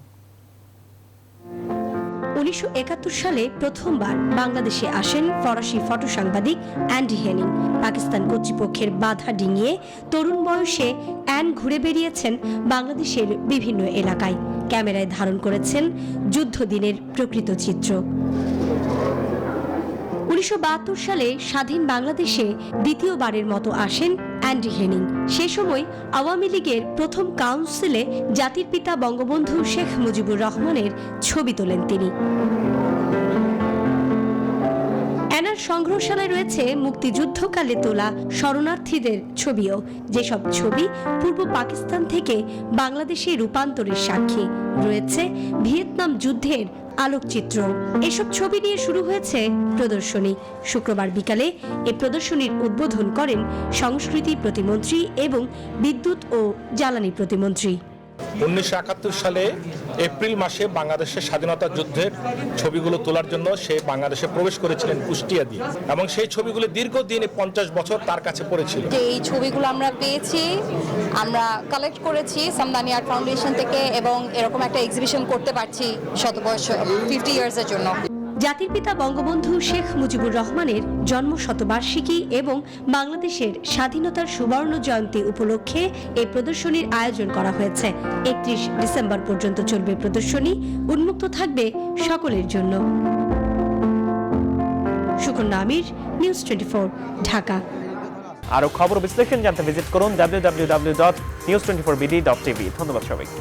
1971 সালে প্রথমবার বাংলাদেশে আসেন ফরাসি ফটো সাংবাদিক অ্যান্ডি হেনিং। পাকিস্তান কর্তৃপক্ষের বাধা ডিঙিয়ে তরুণ বয়সে অ্যান ঘুরে বেরিয়েছেন বাংলাদেশের বিভিন্ন এলাকায়। ক্যামেরায় ধারণ করেছেন যুদ্ধদিনের প্রকৃত চিত্র। 1972 সালে স্বাধীন বাংলাদেশে দ্বিতীয়বারের মতো আসেন অ্যান্ডি হেনিং। সে সময় আওয়ামী লীগের প্রথম কাউন্সিলে জাতির পিতা বঙ্গবন্ধু শেখ মুজিবুর রহমানের ছবি তোলেন তিনি। অ্যানার সংগ্রহশালায় রয়েছে মুক্তিযুদ্ধকালে তোলা শরণার্থীদের ছবিও, যেসব ছবি পূর্ব পাকিস্তান থেকে বাংলাদেশে রূপান্তরের সাক্ষী। রয়েছে ভিয়েতনাম যুদ্ধের আলোকচিত্র। এসব ছবি নিয়ে শুরু হয়েছে প্রদর্শনী। শুক্রবার বিকালে এই প্রদর্শনীর উদ্বোধন করেন সংস্কৃতি প্রতিমন্ত্রী এবং বিদ্যুৎ ও জ্বালানি প্রতিমন্ত্রী। 1971 সালে এপ্রিল মাসে বাংলাদেশের স্বাধীনতা যুদ্ধের ছবিগুলো তোলার জন্য সে বাংলাদেশে প্রবেশ করেছিলেন কুষ্টিয়া দিয়ে, এবং সেই ছবিগুলো দীর্ঘদিন 50 বছর তার কাছে পড়েছিল। এই ছবিগুলো আমরা পেয়েছি, আমরা কালেক্ট করেছি সামদানি আর্ট ফাউন্ডেশন থেকে, এবং এরকম একটা এক্সিবিশন করতে পারছি 50 ইয়ার্সের জন্য। জাতির পিতা বঙ্গবন্ধু শেখ মুজিবুর রহমানের জন্মশতবার্ষিকী এবং বাংলাদেশের স্বাধীনতার সুবর্ণ জয়ন্তী উপলক্ষে এই প্রদর্শনীর আয়োজন করা হয়েছে। 31 ডিসেম্বর পর্যন্ত চলবে প্রদর্শনী, উন্মুক্ত থাকবে সকলের জন্য। সুকন্যা আমির, নিউজ 24, ঢাকা। আরো খবর বিশ্লেষণ জানতে ভিজিট করুন www.news24bd.tv। ধন্যবাদ সবাইকে।